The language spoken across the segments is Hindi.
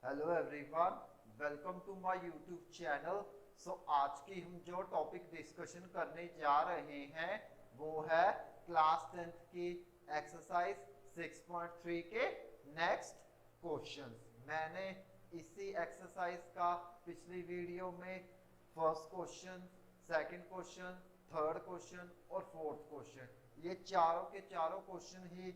Hello everyone, welcome to my YouTube channel. आज की हम जो टॉपिक डिस्कशन करने जा रहे हैं वो है क्लास 10th की एक्सरसाइज 6.3 के नेक्स्ट क्वेश्चंस। मैंने इसी एक्सरसाइज का पिछली वीडियो में first question, second question, third question और फोर्थ क्वेश्चन, ये चारों के चारों क्वेश्चन ही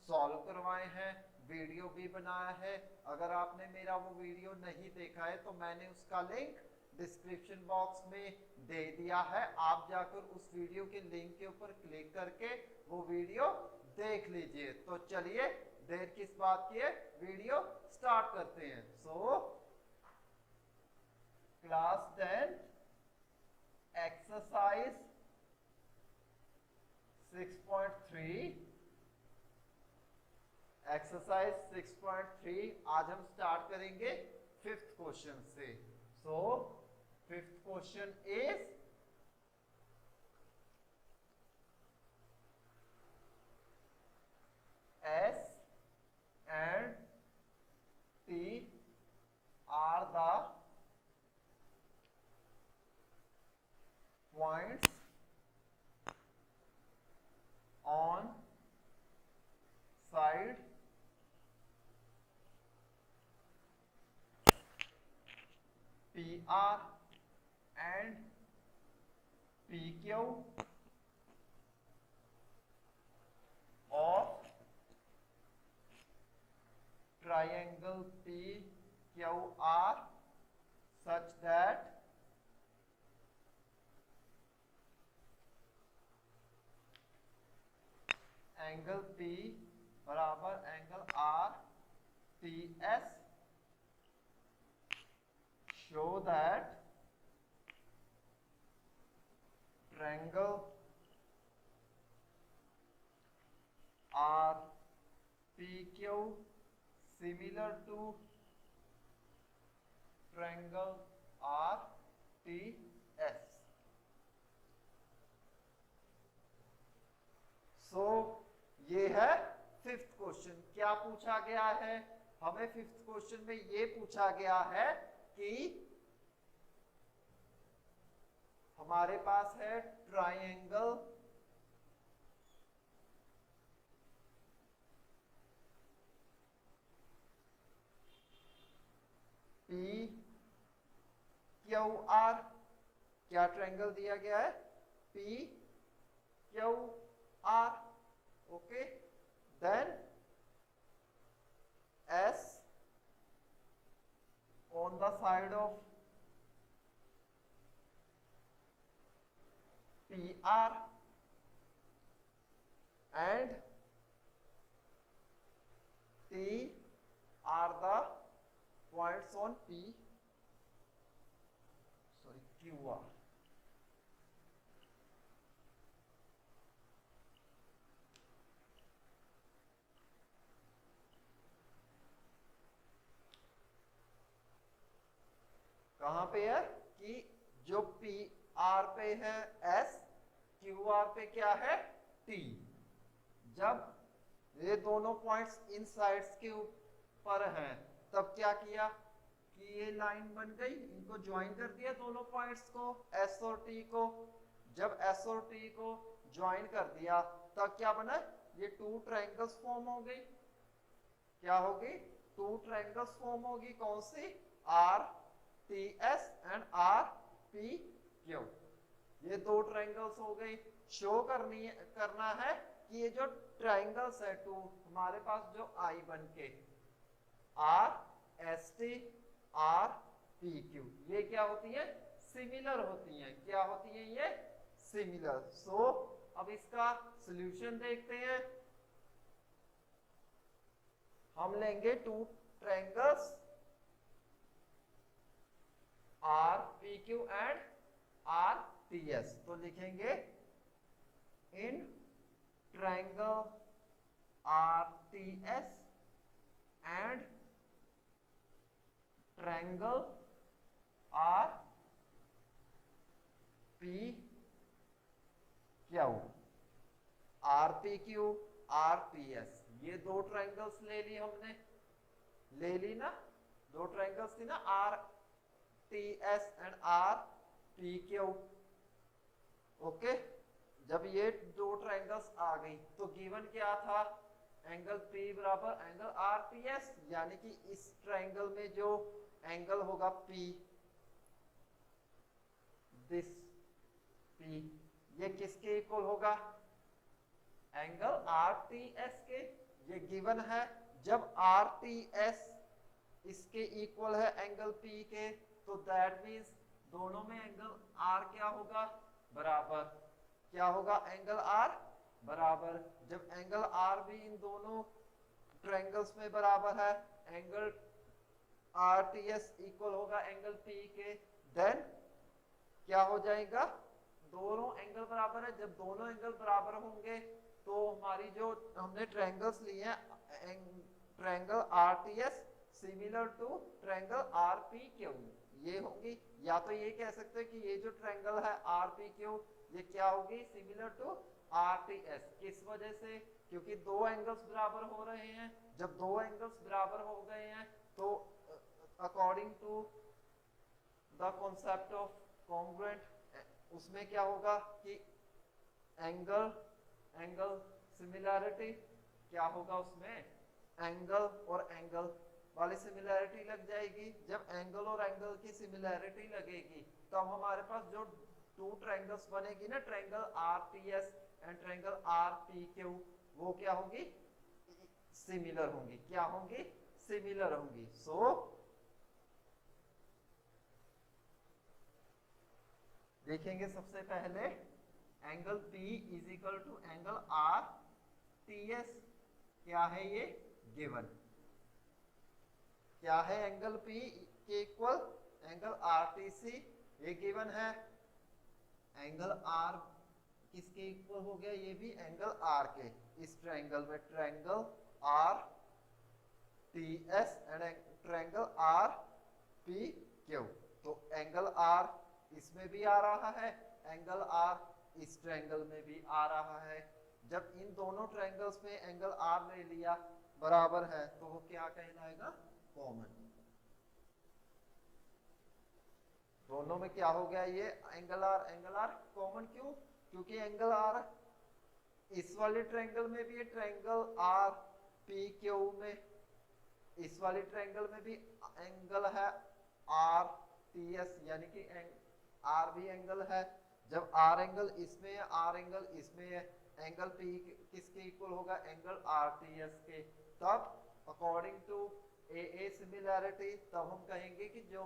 सॉल्व करवाए हैं, वीडियो भी बनाया है। अगर आपने मेरा वो वीडियो नहीं देखा है तो मैंने उसका लिंक डिस्क्रिप्शन बॉक्स में दे दिया है, आप जाकर उस वीडियो के लिंक के ऊपर क्लिक करके वो वीडियो देख लीजिए। तो चलिए देर किस बात की है, वीडियो स्टार्ट करते हैं। क्लास 10 एक्सरसाइज 6.3 एक्सरसाइज 6.3 आज हम स्टार्ट करेंगे फिफ्थ क्वेश्चन से। Fifth question is S and T are the points on side PR and PQ of triangle PQR such that angle P बराबर angle R TS show that triangle RPQ similar to triangle RTS। ये है फिफ्थ क्वेश्चन। क्या पूछा गया है हमें? फिफ्थ क्वेश्चन में ये पूछा गया है कि हमारे पास है ट्राइंगल PQR। क्या ट्राइंगल दिया गया है? PQR। Okay, then S on the side of PR and T are the points on QR। कहां पे है कि जो पी आर पे है एस, क्यू आर पे क्या है टी। जब ये दोनों पॉइंट्स इन साइड्स के ऊपर हैं तब क्या किया कि ये लाइन बन गई, इनको ज्वाइन कर दिया दोनों पॉइंट्स को, एस और टी को। जब एस और टी को ज्वाइन कर दिया तब क्या बना? ये टू ट्रायंगल्स फॉर्म हो गई। क्या होगी? टू ट्रायंगल्स फॉर्म होगी। कौन सी? R T S and R P Q. ये दो ट्रायंगल्स हो गई। शो करना है कि ये जो ट्रायंगल्स है टू, हमारे पास जो आई बन के R S T R P Q, ये क्या होती है? सिमिलर होती हैं। क्या होती हैं ये? सिमिलर। अब इसका सॉल्यूशन देखते हैं। हम लेंगे two triangles are P Q and are T S. तो लिखेंगे in triangle are T S and triangle are P Q, are P Q R P S, ये दो ट्रायंगल्स ले ली हमने, ले ली ना दो ट्रायंगल्स थी ना, are T S and R P Q. Okay, जब ये दो ट्रायंगल्स आ गई तो गिवन क्या था, एंगल P बराबर एंगल RPS, यानी कि इस ट्रायंगल में जो एंगल होगा P, दिस P, ये किसके इक्वल होगा, एंगल RTS के। ये गिवन है, जब RTS इसके इक्वल है एंगल P के, तो दैट मीन्स दोनों में एंगल R क्या होगा, बराबर। क्या होगा, एंगल R बराबर। जब एंगल R भी इन दोनों ट्रायंगल्स में बराबर है, एंगल RTS इक्वल होगा एंगल P के, देन क्या हो जाएगा, दोनों एंगल बराबर है। जब दोनों एंगल बराबर होंगे तो हमारी जो हमने ट्रायंगल्स लिए हैं, triangle RTS similar to triangle RPQ, ये होंगी। या तो ये कह सकते हैं कि ये जो ट्रायंगल है RPQ, ये क्या होगी, सिमिलर टू RTS। किस वजह से, क्योंकि दो एंगल्स बराबर हो रहे हैं। जब दो एंगल्स बराबर हो गए हैं तो according to the concept of congruent, उसमें क्या होगा कि एंगल सिमिलैरिटी क्या होगा, उसमें एंगल और एंगल वाली सिमिलैरिटी लग जाएगी। जब एंगल और एंगल की सिमिलैरिटी लगेगी तब हमारे पास जो टू ट्रायंगल्स बनेगी ना, triangle RTS and triangle RPQ, वो क्या होंगी, सिमिलर होंगी। क्या होंगी, सिमिलर होंगी। सो देखेंगे सबसे पहले angle P is equal to angle RTS, क्या है ये गिवन, क्या है एंगल P के इक्वल एंगल RTC, ये गिवन है। एंगल R किसके इक्वल हो गया, ये भी एंगल R के। इस ट्रायंगल में triangle RTS and triangle RPQ, तो एंगल R इसमें भी आ रहा है, एंगल R इस ट्रायंगल में भी आ रहा है। जब इन दोनों ट्रायंगल्स में एंगल R ले लिया बराबर है, तो वो क्या कहलाएगा, कॉमन। दोनों में क्या हो गया, ये एंगल R कॉमन। क्यों, क्योंकि एंगल R इस वाले ट्रायंगल में भी है, ट्रायंगल RPQ में, इस वाले ट्रायंगल में भी एंगल है RTS, यानी कि R भी एंगल है। जब R एंगल इसमें है, R एंगल इसमें है, एंगल P किसके इक्वल होगा, एंगल RTS के। तब अकॉर्डिंग टू AA सिमिलैरिटी, तब हम कहेंगे कि जो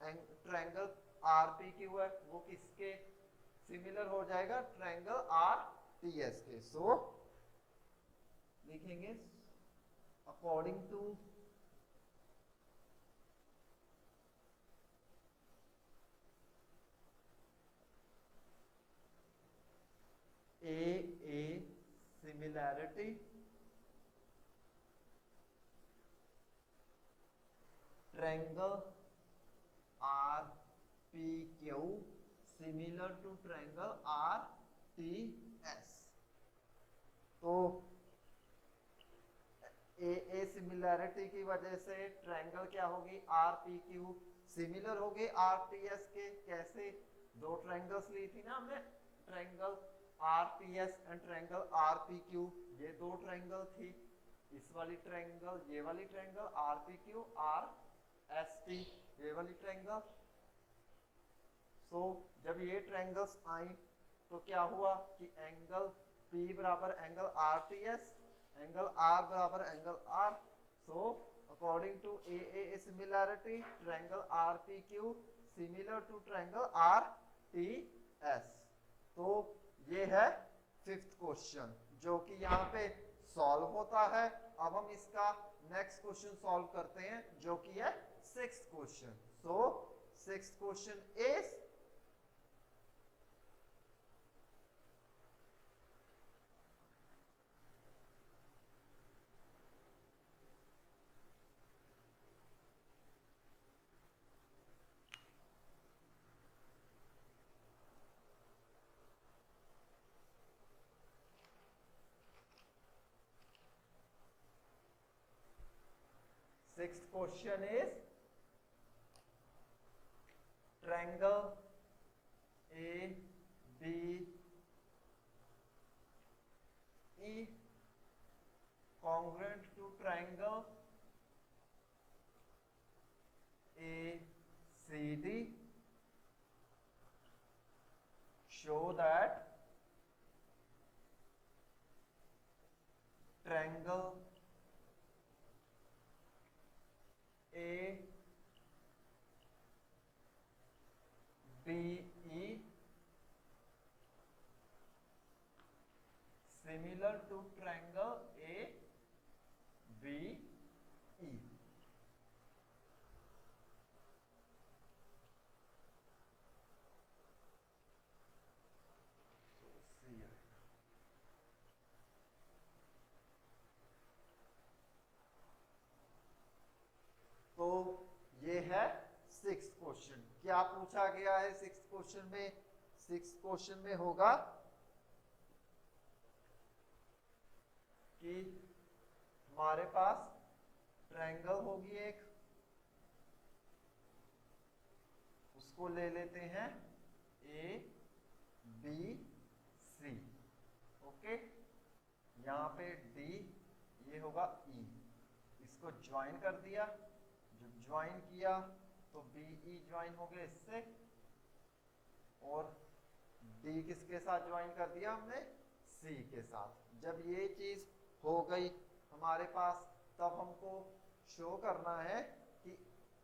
ट्रायंगल RPQ है वो किसके सिमिलर हो जाएगा, ट्रायंगल RTS के। सो लिखेंगे according to AA similarity, triangle RPQ similar to triangle RTS। तो AA सिमिलैरिटी की वजह से ट्रायंगल क्या होगी, RPQ सिमिलर होगी RTS के। कैसे, दो ट्रायंगल्स ली थी ना हमने, triangle RTS and triangle RPQ, ये दो ट्रायंगल थी। इस वाली ट्रायंगल, ये वाली ट्रायंगल RPQ RST, ये वाली ट्रायंगल। सो जब ये ट्रायंगल्स आई तो क्या हुआ कि एंगल P बराबर एंगल RTS, एंगल R बराबर angle R। So according to AA similarity, triangle RPQ similar to triangle RTS। तो ये है फिफ्थ क्वेश्चन जो कि यहाँ पे सॉल्व होता है। अब हम इसका नेक्स्ट क्वेश्चन सॉल्व करते हैं जो कि है sixth question. So sixth question is, sixth question is triangle A B E congruent to triangle ACD, show that triangle ABE similar to triangle ABE. तो ये है 6th क्वेश्चन। क्या पूछा गया है 6th क्वेश्चन में? 6th क्वेश्चन में होगा कि हमारे पास ट्रायंगल होगी एक, उसको ले लेते हैं ए बी सी। ओके, यहाँ पे डी, ये होगा ई, इसको ज्वाइन कर दिया। जब ज्वाइन किया तो बी ई ज्वाइन हो गए इससे, और डी किसके साथ ज्वाइन कर दिया हमने? सी के साथ। जब ये चीज हो गई हमारे पास, तब हमको शो करना है कि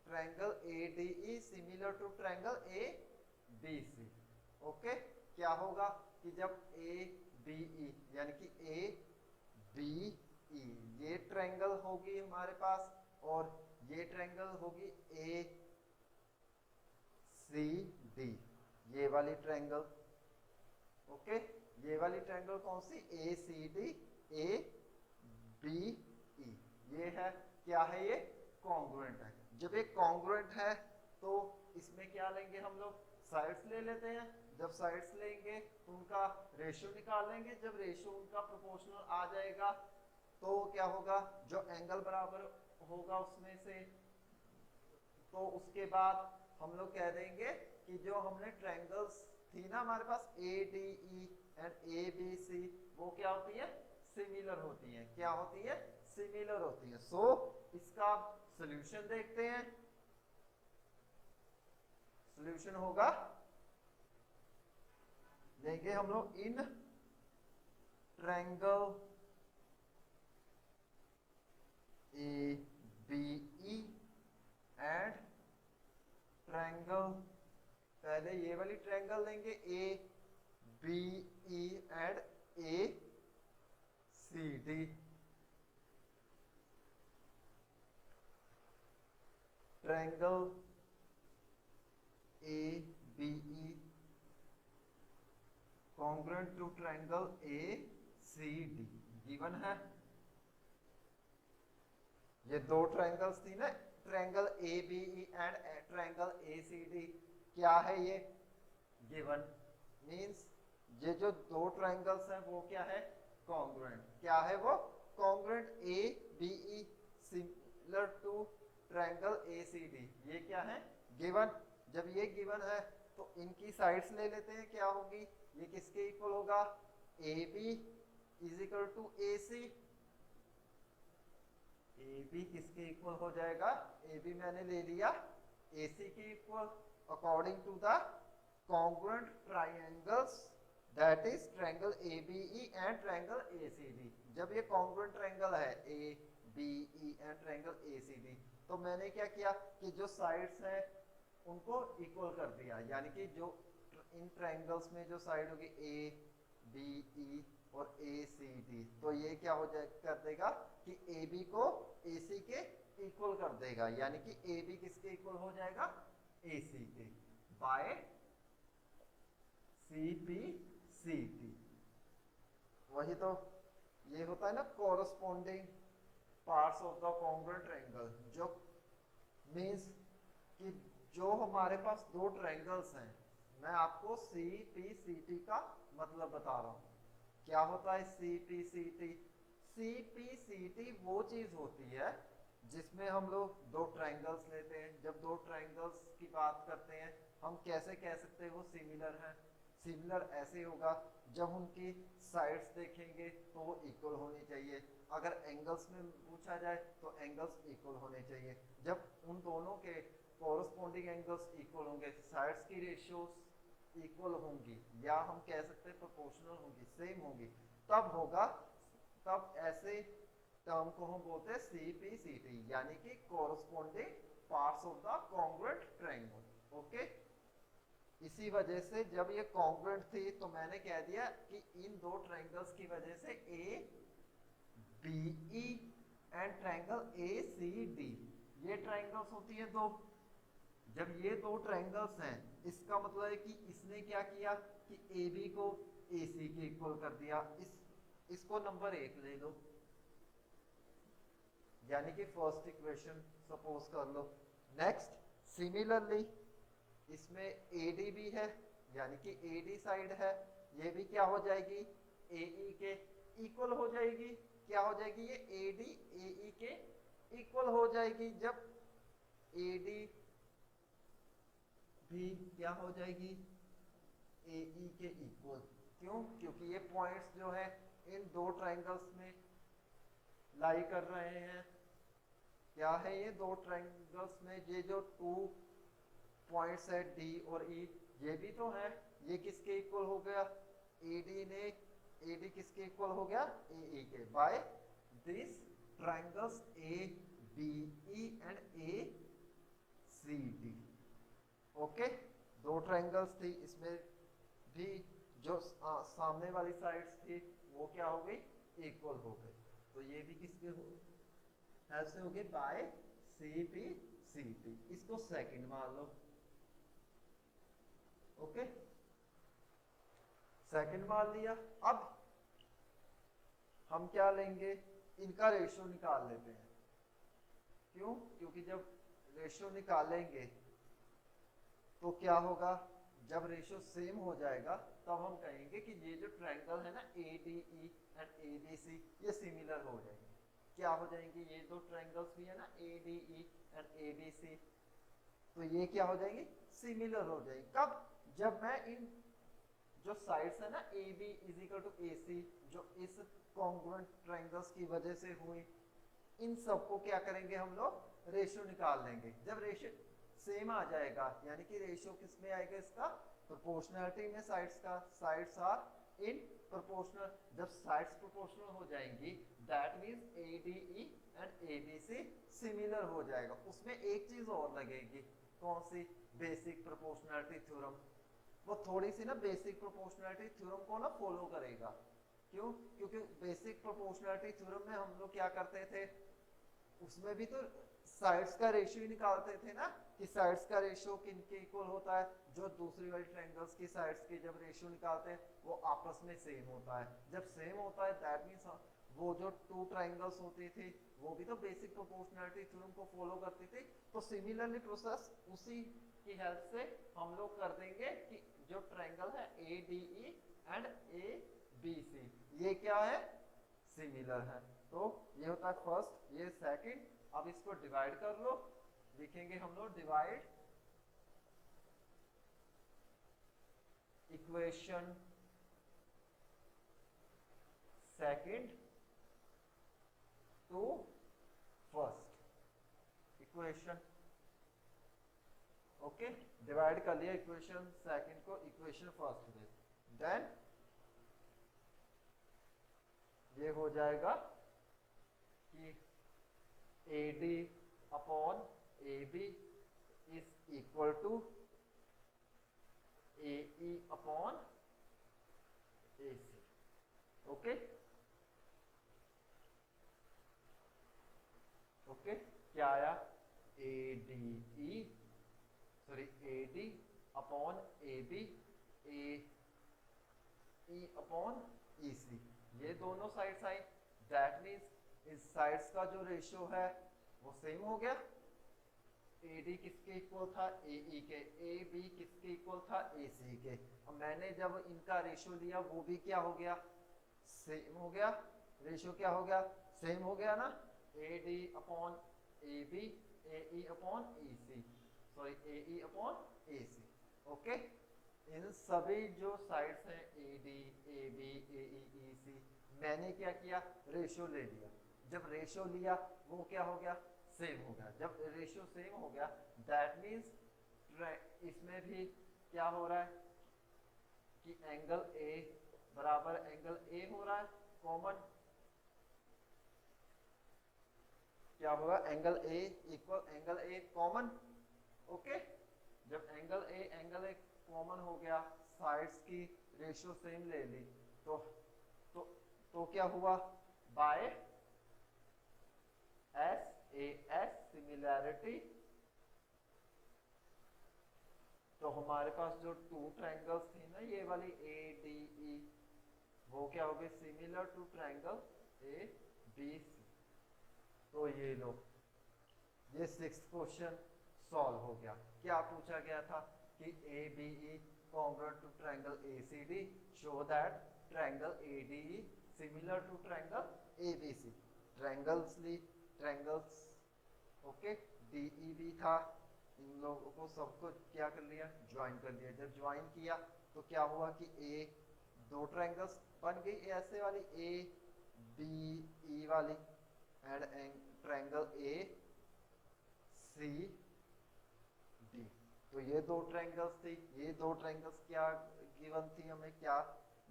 triangle ADE similar to triangle ABC। Okay, क्या होगा कि जब ABE यानी कि ABE ये ट्रायंगल होगी हमारे पास, और ये ट्रायंगल होगी ACD, ये वाली ट्रायंगल। ओके, ये वाली ट्रायंगल कौन सी? ACD ABE, ये है, क्या है ये? कॉन्ग्रुएंट है। जब ये कॉन्ग्रुएंट है तो इसमें क्या लेंगे हम लोग? साइड्स ले लेते हैं। जब साइड्स लेंगे तो उनका रेशियो निकाल लेंगे। जब रेशियो उनका प्रोपोर्शनल आ जाएगा तो क्या होगा? जो एंगल बराबर होगा उसमें से, तो उसके बाद हम लोग कह देंगे कि जो हमने ट्रायंगल्स थी ना हमारे पास ADE एंड ABC, वो क्या होती है? सिमिलर होती है। क्या होती है? सिमिलर होती है। सो इसका सॉल्यूशन देखते हैं। सॉल्यूशन होगा, देंगे हम लोग in triangle ABE and triangle, पहले ये वाली ट्रायंगल लेंगे ABE and ACD। Triangle ABE congruent to triangle ACD given है। ये दो ट्रायंगल्स थी ना, triangle ABE and triangle ACD, क्या है ये? गिवन। मींस ये जो दो ट्रायंगल्स हैं वो क्या है? कॉन्ग्रुएंट। क्या है वो? Congruent ABE similar to triangle ACD, ये क्या है? गिवन। जब ये गिवन है तो इनकी साइड्स ले लेते हैं। क्या होगी? ये किसके इक्वल होगा? AB is equal to AC। AB किसके इक्वल हो जाएगा? AB मैंने ले लिया AC के equal, according to the congruent triangles, that is triangle ABE and triangle ACD। जब ये कॉन्ग्रुएंट ट्रायंगल है ABE एंड ट्रायंगल ACD, तो मैंने क्या किया कि जो साइड्स हैं उनको इक्वल कर दिया। यानी कि जो इन ट्रायंगल्स में जो साइड होगी ABE और ACD, तो ये क्या हो जाए कर देगा कि AB को AC के इक्वल कर देगा। यानी कि AB किसके इक्वल हो जाएगा? AC के, बाय CPCT। वही तो ये होता है ना, corresponding parts of the congruent triangle, जो मींस कि जो हमारे पास दो ट्रायंगल्स हैं, मैं आपको CPCT का मतलब बता रहा हूं। क्या होता है CPCT? CPCT वो चीज होती है जिसमें हम लोग दो ट्रायंगल्स लेते हैं। जब दो ट्रायंगल्स की बात करते हैं हम कैसे कह सकते हैं वो सिमिलर हैं? सिमिलर ऐसे होगा जब उनकी साइड्स देखेंगे तो वो इक्वल होनी चाहिए। अगर एंगल्स में पूछा जाए तो एंगल्स इक्वल होने चाहिए। जब उन दोनों के कोरस्पॉन्डिंग एंगल्स इक्वल होंगे, साइड्स की रेशियोज इक्वल होंगी, या हम कह सकते हैं प्रोपोर्शनल होंगी, सेम होंगी, तब होगा, तब ऐसे टर्म को हम बोलते हैं CPCT, यानी कि corresponding parts of the congruent triangle. Okay, इसी वजह से जब ये कॉन्ग्रुएंट थी तो मैंने कह दिया कि इन दो ट्रायंगल्स की वजह से ABE एंड ट्रायंगल ACD, ये ट्रायंगल्स होती हैं दो। जब ये दो ट्रायंगल्स हैं इसका मतलब है कि इसने क्या किया कि AB को AC के इक्वल कर दिया। इसको नंबर 1 ले लो, यानी कि फर्स्ट इक्वेशन सपोज कर लो। नेक्स्ट, सिमिलरली इसमें AD भी है, यानी कि AD साइड है, ये भी क्या हो जाएगी AE के इक्वल हो जाएगी। क्या हो जाएगी ये AD AE के इक्वल हो जाएगी। जब AD भी क्या हो जाएगी AE के इक्वल। क्यों? क्योंकि ये पॉइंट्स जो है इन दो ट्रायंगल्स में लाई कर रहे हैं। क्या है ये दो ट्रायंगल्स में ये जो 2 पॉइंट्स है D और E, ये भी तो है। ये किसके इक्वल हो गया? AD किसके इक्वल हो गया? AE के, by this triangles ABE and ACD। Okay, दो ट्रायंगल्स थी, इसमें भी जो सामने वाली साइड्स थी वो क्या हो गई? इक्वल हो गई। तो ये भी किसके हेल्प से हो गए? Bye CPCT। इसको सेकंड मान लो। ओके, सेकंड मान लिया। अब हम क्या लेंगे? इनका रेशियो निकाल लेते हैं। क्यों? क्योंकि जब रेशियो निकालेंगे तो क्या होगा, जब रेशियो सेम हो जाएगा तब हम कहेंगे कि ये जो ट्रायंगल है ना ADE एंड ABC, ये सिमिलर हो जाएंगे। क्या हो जाएंगे? ये दो ट्रायंगल्स भी है ना ADE एंड ABC, तो ये क्या हो जाएंगे? सिमिलर हो जाएंगे। कब? जब मैं इन जो साइड्स है ना AB is equal to AC, जो इस कॉन्ग्रुएंट ट्रायंगल्स की वजह से हुई, इन सबको क्या करेंगे हम लोग? रेशियो निकाल लेंगे। जब रेशियो सेम आ जाएगा, यानी कि रेशियो किस में आएगा? इसका प्रोपोर्शनलिटी में साइड्स का, साइड्स आर इन प्रोपोर्शनल। जब साइड्स प्रोपोर्शनल हो जाएंगी that means ADE and ABC similar हो जाएगा। उसमें एक चीज और लगेगी, कौन सी? Basic proportionality theorem. वो थोड़ी सी ना बेसिक प्रोपोर्शनलिटी थ्योरम को ना फॉलो करेगा। क्यों? क्योंकि बेसिक प्रोपोर्शनलिटी थ्योरम में हम लोग क्या करते थे, उसमें भी तो साइड्स का रेशियो निकालते थे ना, कि साइड्स का रेशियो किनके इक्वल होता है? जो दूसरी वाली ट्रायंगल्स की साइड्स के जब रेशियो निकालते हैं वो आपस में सेम होता है। जब सेम होता है दैट मींस वो जो 2 ट्रायंगल्स होती थी वो भी तो बेसिक प्रोपोर्शनलिटी थ्योरम को फॉलो करती थी। तो सिमिलरली प्रोसेस उसी की हेल्प से हम लोग कर देंगे कि जो ट्रायंगल है ADE एंड ABC, ये क्या है? सिमिलर है। तो ये होता है फर्स्ट, ये सेकंड। अब इसको डिवाइड कर लो, लिखेंगे हम लोग divide equation second to first equation. Okay, divide कर लिया इक्वेशन सेकंड को इक्वेशन फर्स्ट में। देन ये हो जाएगा कि AD upon AB is equal to AE upon AC। Okay okay, क्या आया? AD upon AB AE upon EC, ये दोनों साइड्स आई। दैट मीन्स इस साइड्स का जो रेशियो है वो सेम हो गया। AD किसके इक्वल था? AE के। AB किसके इक्वल था? AC के। अब मैंने जब इनका रेशियो लिया वो भी क्या हो गया? सेम हो गया। रेशियो क्या हो गया? सेम हो गया ना। AD upon A B A E upon E C, sorry A E upon A C. Okay, इन सभी जो साइड्स हैं A D A B A ई ई सी, मैंने क्या किया, रेशियो ले लिया। जब रेशियो लिया वो क्या हो गया, सेम हो गया। जब रेशियो सेम हो गया दैट मीन्स इसमें भी क्या हो रहा है कि एंगल ए बराबर एंगल ए हो रहा है कॉमन। क्या होगा, angle A equal angle A common. Okay, जब एंगल ए कॉमन हो गया, साइड्स की रेशियो सेम ले ली, तो क्या हुआ, by S A S similarity, तो हमारे पास जो टू ट्रायंगल्स थी ना, ये वाली ए डी ई, वो क्या हो गए, similar to triangle A B C. तो ये लो, ये 6th क्वेश्चन सॉल्व हो गया। क्या पूछा गया था कि A B E congruent to triangle A C D, show that triangle A D E similar to triangle A B C. Triangles okay, D E B था, इन लोगों को सबको क्या कर लिया, ज्वाइन कर लिया। जब ज्वाइन किया तो क्या हुआ कि ए, दो ट्रायंगल्स बन गई ऐसे वाली ए बी ई वाली, and triangle A C D. तो ये दो ट्रायंगल्स थी, ये दो ट्रायंगल्स क्या गिवन थी हमें, क्या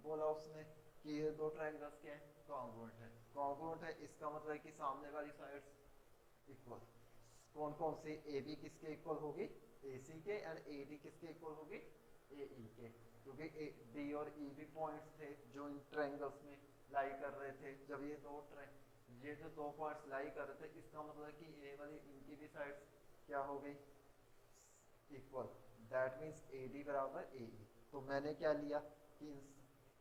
बोला उसने कि ये दो ट्रायंगल्स क्या है, कॉन्ग्रुएंट है। कॉन्ग्रुएंट है इसका मतलब है कि सामने वाली साइड्स इक्वल। कौन कौन सी, ए बी किसके इक्वल होगी, ए सी के, एंड ए डी किसके इक्वल होगी, ए ई के, क्योंकि डी और ई भी पॉइंट्स थे जो इन ट्रायंगल्स में लाई कर रहे थे। जब ये जो दो पॉइंट्स लाई कर रहे थे, इसका मतलब कि ए वाली इनकी भी साइड्स क्या हो गई, equal. That means A D बराबर ए ई। तो मैंने क्या लिया कि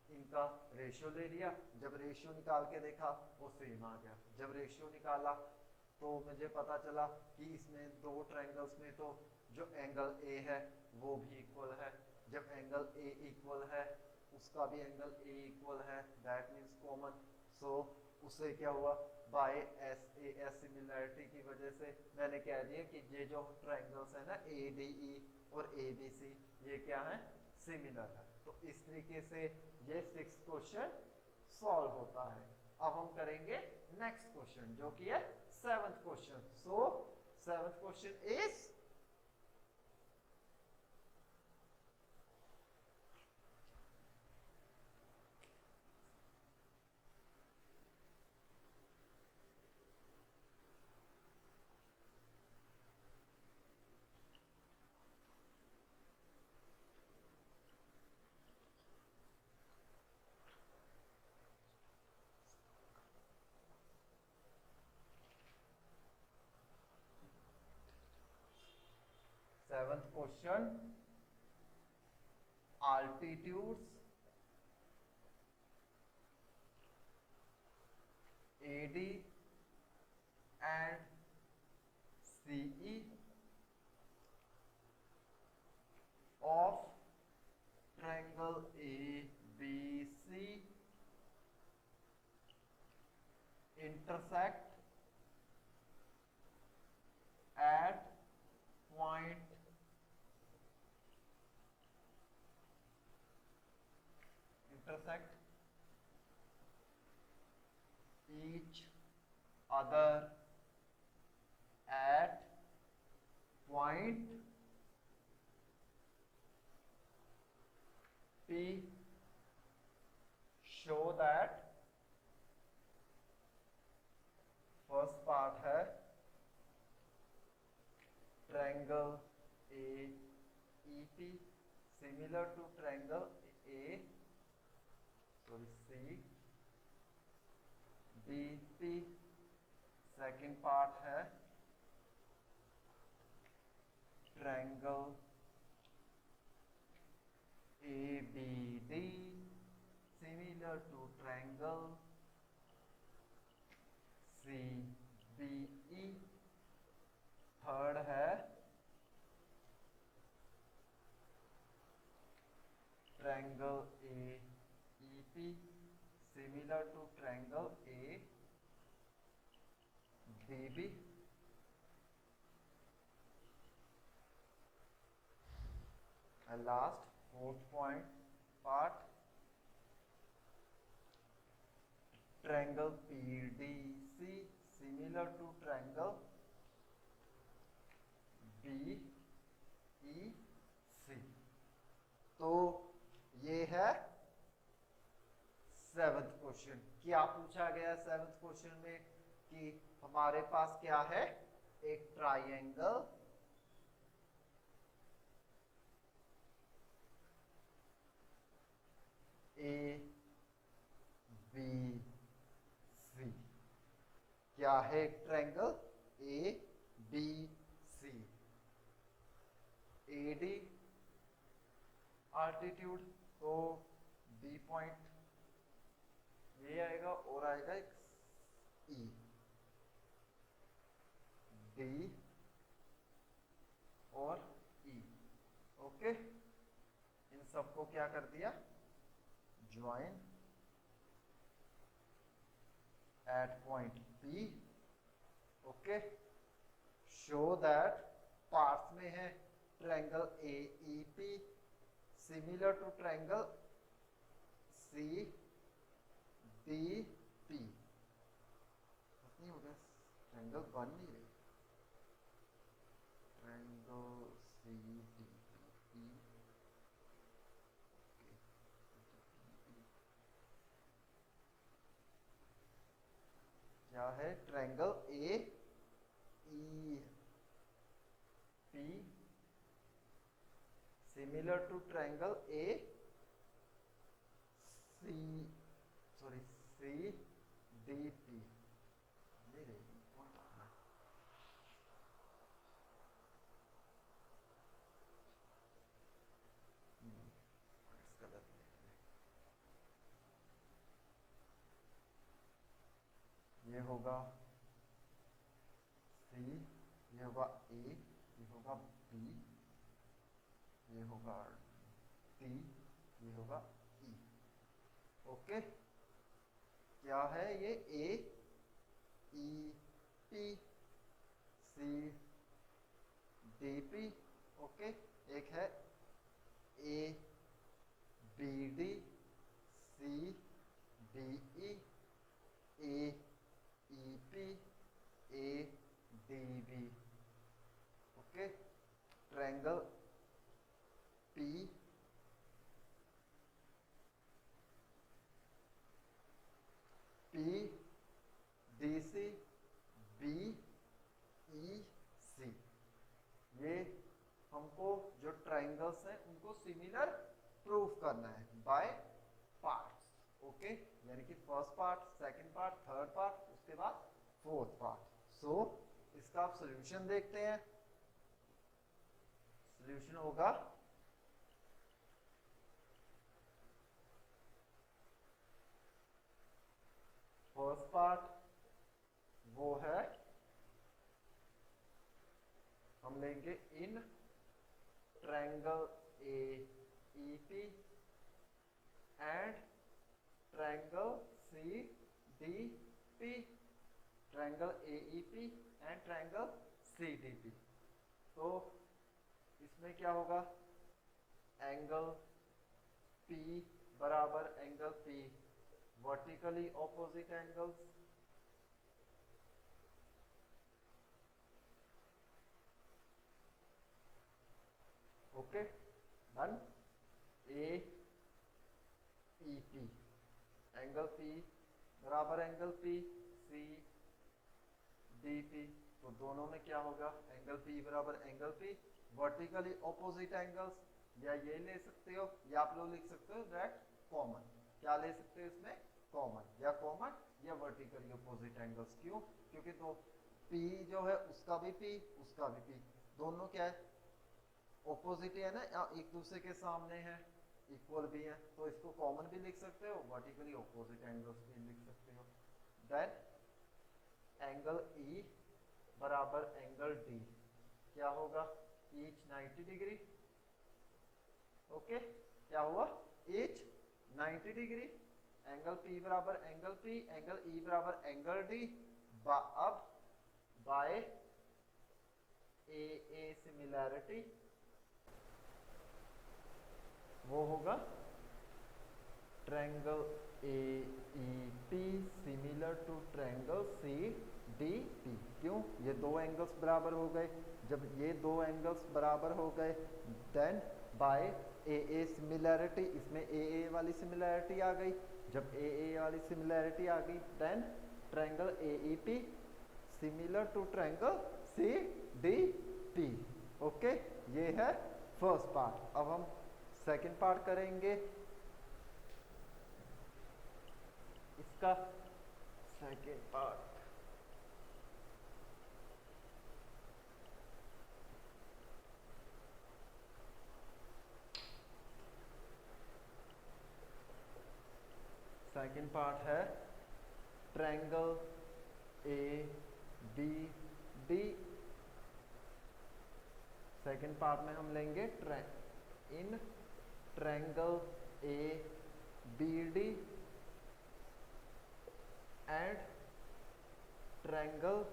इनका रेशियो ले लिया। जब रेशियो निकाल के देखा वो सेम आ गया। जब रेशियो निकाला तो मुझे पता चला कि इसमें दो ट्रायंगल्स में तो जो एंगल ए है वो भी इक्वल है। जब एंगल ए इक्वल है उसका भी एंगल ए इक्वल है, दैट मीन्स कॉमन। सो उससे क्या हुआ, by S A S similarity की वजह से मैंने कह दिया कि ये जो ट्रायंगल्स है ना ए डी ई और ए बी सी, ये क्या है, सिमिलर है। तो इस तरीके से ये 6th क्वेश्चन सॉल्व होता है। अब हम करेंगे नेक्स्ट क्वेश्चन जो कि है 7th question. So 7th question is, seventh question, altitudes AD and CE of triangle ABC intersect at point each other at point P, show that, first part है triangle AEP similar to triangle CBP। Second part है triangle ABD similar to triangle CBE। Third है triangle AEP similar to triangle ABB। and last fourth point part, triangle PDC similar to triangle BEC। तो ये है सेवंथ क्वेश्चन। क्या पूछा गया सेवंथ क्वेश्चन में कि हमारे पास क्या है, एक ट्राइंगल ABC। क्या है एक ट्राइंगल ABC। AD आल्टीट्यूड, तो B पॉइंट ये आएगा और आएगा एक E, D और E। ओके, इन सबको क्या कर दिया, join at point P। Okay, show that parts में है triangle AEP similar to triangle CDP। नहीं हो गया, ट्रायंगल बन नहीं रही, ट्रायंगल CDP। क्या है, triangle AEP similar to triangle CDP। ये होगा C, ये होगा A, ये होगा B, ये होगा D, ये होगा E। ओके, क्या है ये AEP CDP। ओके, एक है ABD CDE AEP ADB। Okay, triangle PDC BEC। ये हमको जो ट्रायंगल्स हैं उनको सिमिलर प्रूफ करना है बाय पार्ट्स। ओके, यानी कि first part, second part, third part, उसके बाद फोर्थ पार्ट। सो इसका आप सॉल्यूशन देखते हैं। सॉल्यूशन होगा फर्स्ट पार्ट वो है, हम लेंगे in triangle AEP and triangle CDP। Triangle AEP and triangle CDP। तो इसमें क्या होगा, एंगल P बराबर angle P vertically opposite angles. Okay, done. AEP angle P बराबर एंगल P CDP। तो दोनों में क्या होगा, एंगल P बराबर angle P vertically opposite angles. या ये ले सकते हो या आप लोग लिख सकते हो दैट कॉमन। क्या ले सकते हो इसमें, कॉमन, या कॉमन या वर्टिकली ऑपोजिट एंगल्स। क्यों, क्योंकि तो P जो है उसका भी P उसका भी P, दोनों क्या है, ऑपोजिट है ना, या एक दूसरे के सामने है, इक्वल भी है, तो इसको कॉमन भी लिख सकते हो, वर्टिकली ऑपोजिट एंगल्स भी लिख सकते हो। देन एंगल E बराबर एंगल D क्या होगा, ईच 90 डिग्री। ओके, क्या हुआ, ईच 90 डिग्री। एंगल P बराबर एंगल P, एंगल E बराबर एंगल D। अब बाय AA सिमिलैरिटी, वो होगा triangle A E P similar to triangle C D P. क्यों? ये दो एंगल्स बराबर हो गए। जब ये दो एंगल्स बराबर हो गए then by A A similarity, इसमें ए ए वाली सिमिलैरिटी आ गई। जब ए ए वाली सिमिलैरिटी आ गई then triangle A E P similar to triangle C D P. Okay, ये है फर्स्ट पार्ट। अब हम सेकंड पार्ट करेंगे। इसका सेकंड पार्ट है triangle A B D. Second part में हम लेंगे in triangle A B D and triangle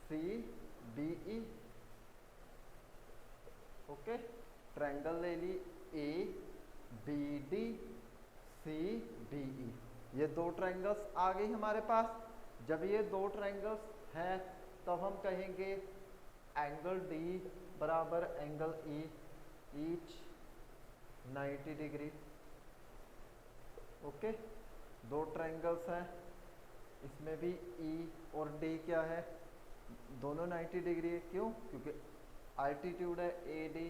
C B E. Okay, triangle ले ली A B D C D E. ये दो ट्रायंगल्स आ गई हमारे पास। जब ये दो ट्रायंगल्स हैं तब हम कहेंगे एंगल डी बराबर angle E each 90 degree. Okay, दो ट्रायंगल्स हैं, इसमें भी ई और डी क्या है, दोनों 90 डिग्री है। क्यों? क्योंकि अल्टीट्यूड है ए डी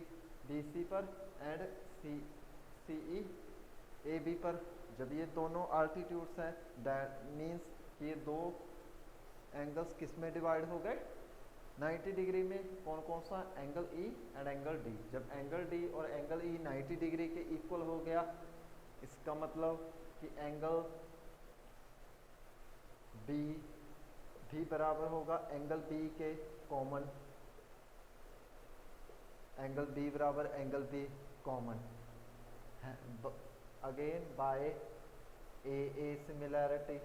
बी सी पर and C C E A B पर। जब ये दोनों अल्टीट्यूड्स हैं दैट मीन्स ये दो एंगल्स किस में डिवाइड हो गए, 90 डिग्री में। कौन कौन सा? Angle E and angle D. जब एंगल डी और एंगल ई 90 डिग्री के इक्वल हो गया, इसका मतलब कि एंगल बी भी बराबर होगा एंगल बी के कॉमन। एंगल बी बराबर angle B common. Again by A A similarity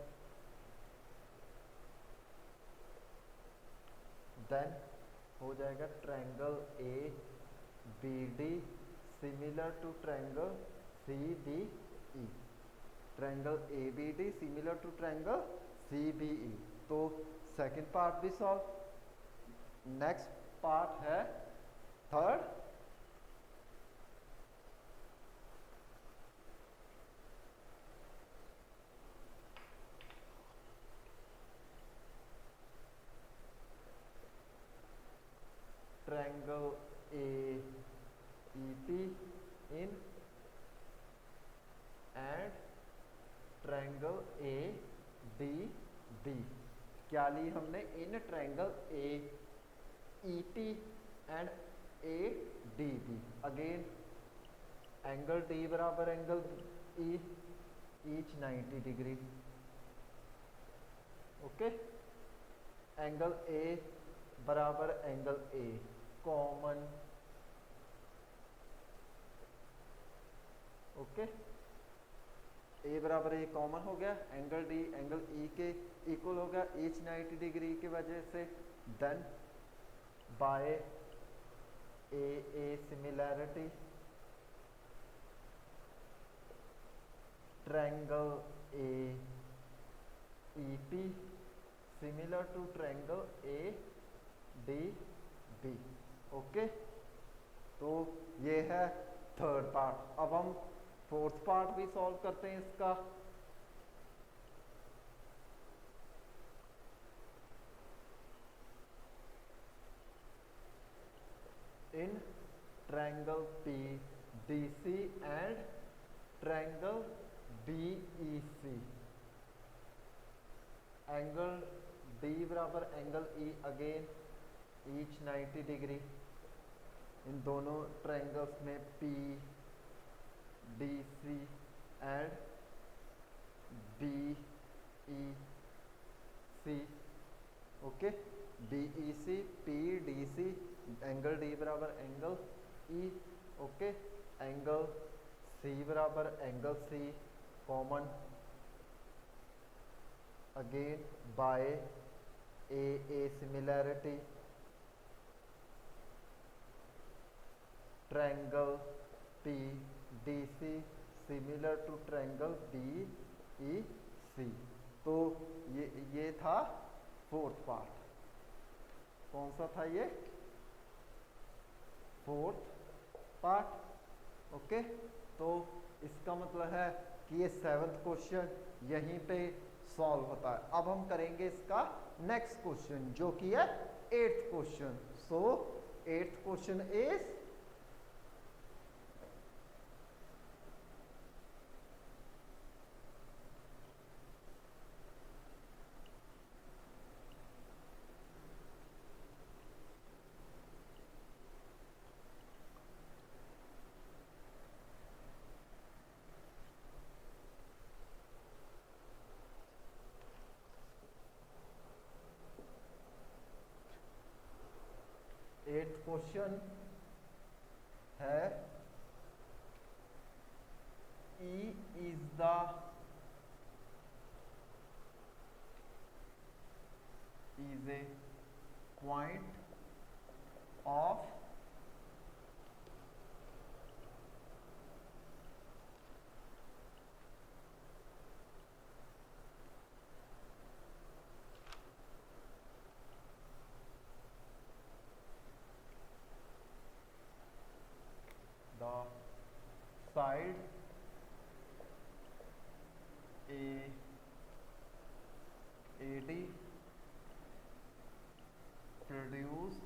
then हो जाएगा triangle A B D similar to triangle C B E. Triangle A B D similar to triangle C B E. तो सेकंड पार्ट भी सॉल्व। नेक्स्ट पार्ट है third. Triangle A E P in and triangle A D B. क्या ली हमने? In triangle A E P and A D B. Again angle D बराबर angle E each 90 degree. Okay, angle A बराबर angle A common. Okay, A बराबर ए कॉमन हो गया। एंगल डी एंगल ई के इक्वल हो गया ईच 90 डिग्री की वजह से। Then by A A similarity triangle A E P similar to triangle A D B. Okay, तो ये है थर्ड पार्ट। अब हम फोर्थ पार्ट भी सॉल्व करते हैं इसका। In triangle P D C and triangle B E C. Angle D बराबर angle E again each 90 degree. इन दोनों ट्रायंगल्स में P D C and B E C. Okay, B E C P D C angle D बराबर angle E. Okay, angle C बराबर angle C common. Again by A similarity triangle P D C similar to triangle B E C. तो ये था फोर्थ पार्ट। कौन सा था ये? Fourth part. ओके, तो इसका मतलब है कि ये 7th क्वेश्चन यहीं पे सॉल्व होता है। अब हम करेंगे इसका नेक्स्ट क्वेश्चन जो कि है 8th question. So 8th question is question है E is the is a point of the side AD produced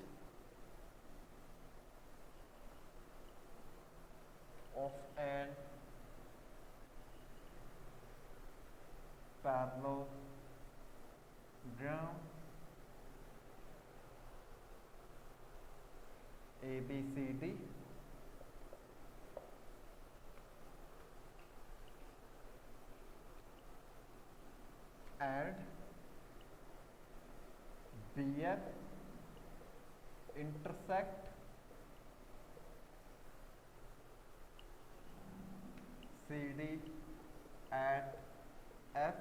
of an parallelogram ABCD and BF intersect CD at F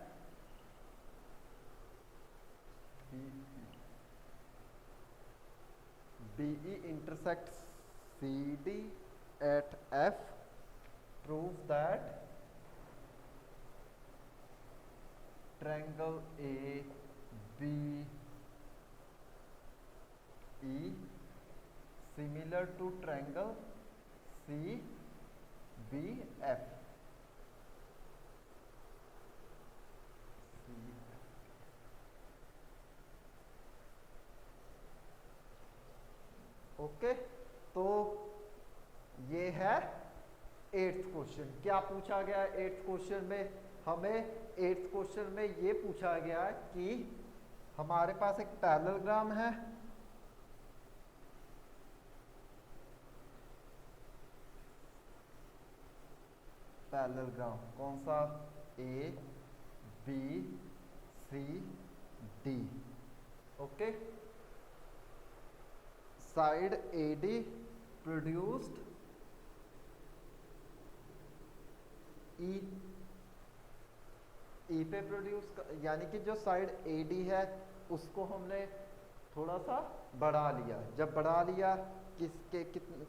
BE intersects CD at F proves that triangle ABE similar to triangle CBF. Okay, तो ये है 8th क्वेश्चन। क्या पूछा गया है 8th क्वेश्चन में? हमें 8th क्वेश्चन में ये पूछा गया है कि हमारे पास एक पैरेललोग्राम है, पैरेललोग्राम कौन सा? A B C D. Okay, side AD produced E पे प्रोड्यूस, यानी कि जो साइड AD है उसको हमने थोड़ा सा बढ़ा लिया। जब बढ़ा लिया किसके कितने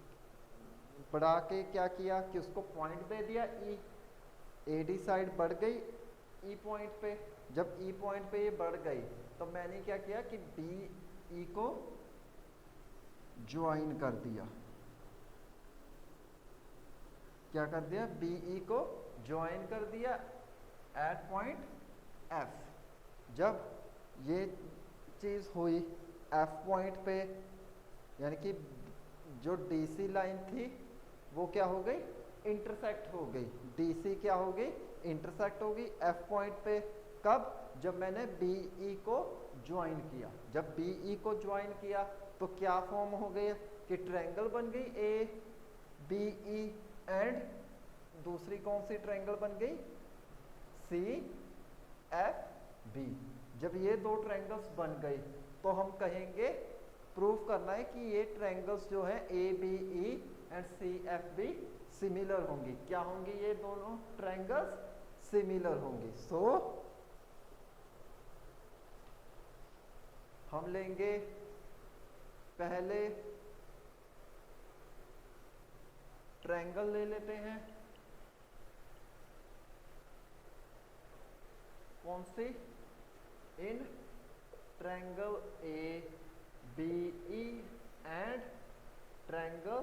बढ़ा के क्या किया कि उसको पॉइंट दे दिया E। AD साइड बढ़ गई E पॉइंट पे। जब E पॉइंट पे ये बढ़ गई तो मैंने क्या किया कि BE को ज्वाइन कर दिया। क्या कर दिया? BE को ज्वाइन कर दिया एट पॉइंट F। जब ये चीज हुई F पॉइंट पे, यानी कि जो DC लाइन थी वो क्या हो गई? इंटरसेक्ट हो गई। DC क्या हो गई? इंटरसेक्ट हो गई F पॉइंट पे। कब? जब मैंने BE को ज्वाइन किया। जब BE को ज्वाइन किया तो क्या फॉर्म हो गई कि ट्रायंगल बन गई ABE एंड दूसरी कौन सी ट्रायंगल बन गई? CFB। जब ये दो ट्रायंगल्स बन गई तो हम कहेंगे प्रूफ करना है कि ये ट्रायंगल्स जो है ABE एंड CFB सिमिलर होंगी। क्या होंगी? ये दोनों ट्रायंगल्स सिमिलर होंगी। सो हम लेंगे पहले ट्रायंगल ले लेते हैं, कौन सी, in triangle A B E and triangle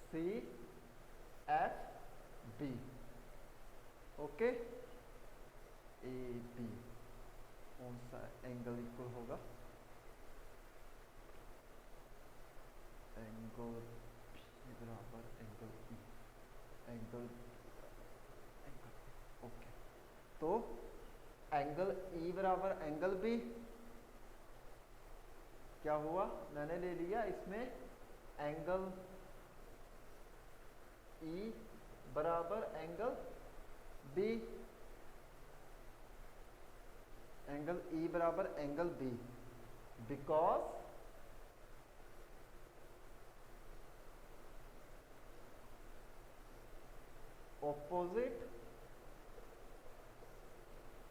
C F B. Okay, A B कौन सा एंगल इक्वल होगा, एंगल बी बराबर एंगल ई, एंगल ओके, तो एंगल ई बराबर एंगल बी, क्या हुआ, मैंने ले लिया इसमें एंगल ई बराबर एंगल बी, एंगल ई बराबर angle B, because opposite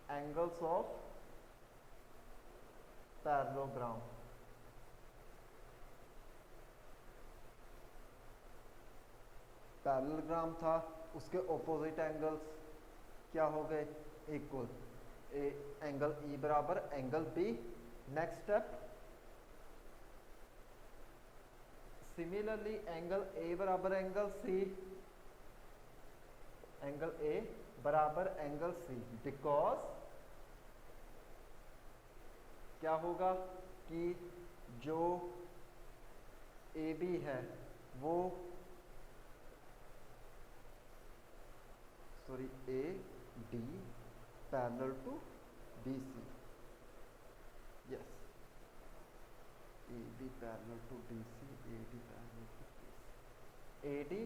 angles of parallelogram। Parallelogram था, उसके ऑपोजिट एंगल्स क्या हो गए, इक्वल, एंगल ई बराबर angle B. Next step, similarly angle A बराबर एंगल सी, एंगल ए बराबर एंगल सी, बिकॉज क्या होगा कि जो ए बी है वो, sorry, A D parallel to B C, yes, A B parallel to B C, A D parallel to B C, A D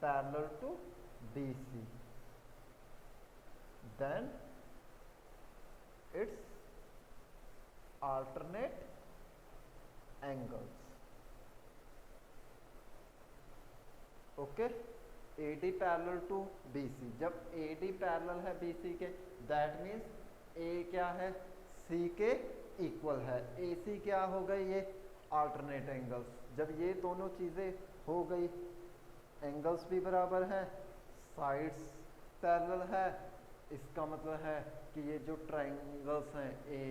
parallel to BC, then its alternate angles। Okay, AD parallel to BC, जब AD पैरेलल है BC के, दैट मीन्स A क्या है, C के इक्वल है, AC क्या हो गई, ये alternate angles। जब ये दोनों चीजें हो गई, एंगल्स भी बराबर है, साइड्स पैरेलल है, इसका मतलब है कि ये जो ट्रायंगल्स हैं A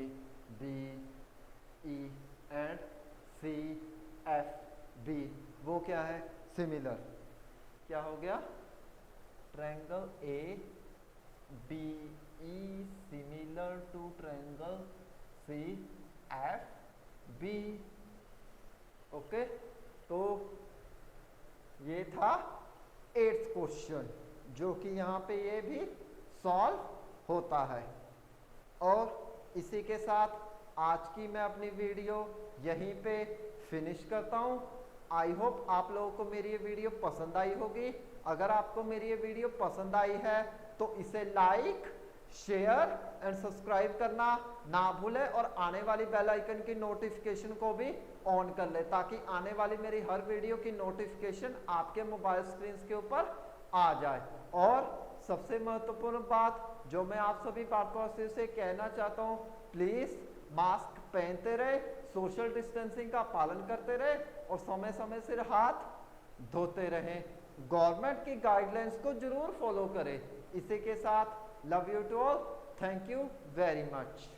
B E and C F B, वो क्या है, सिमिलर। क्या हो गया, triangle A B E similar to triangle C F B. Okay, तो ये था 8th क्वेश्चन, जो कि यहाँ पे ये भी सॉल्व होता है। और इसी के साथ आज की मैं अपनी वीडियो यहीं पे फिनिश करता हूँ। आई होप आप लोगों को मेरी ये वीडियो पसंद आई होगी। अगर आपको मेरी ये वीडियो पसंद आई है तो इसे लाइक, शेयर एंड सब्सक्राइब करना ना भूलें, और आने वाली बेल आइकन की नोटिफिकेशन को भी ऑन कर ले, ताकि आने वाली मेरी हर वीडियो की नोटिफिकेशन आपके मोबाइल स्क्रीन के ऊपर आ जाए। और सबसे महत्वपूर्ण बात जो मैं आप सभी भारतवासियों से कहना चाहता हूँ, प्लीज मास्क पहनते रहे, सोशल डिस्टेंसिंग का पालन करते रहे और समय समय से हाथ धोते रहें। गवर्नमेंट की गाइडलाइंस को जरूर फॉलो करें। इसी के साथ love you to all, thank you very much.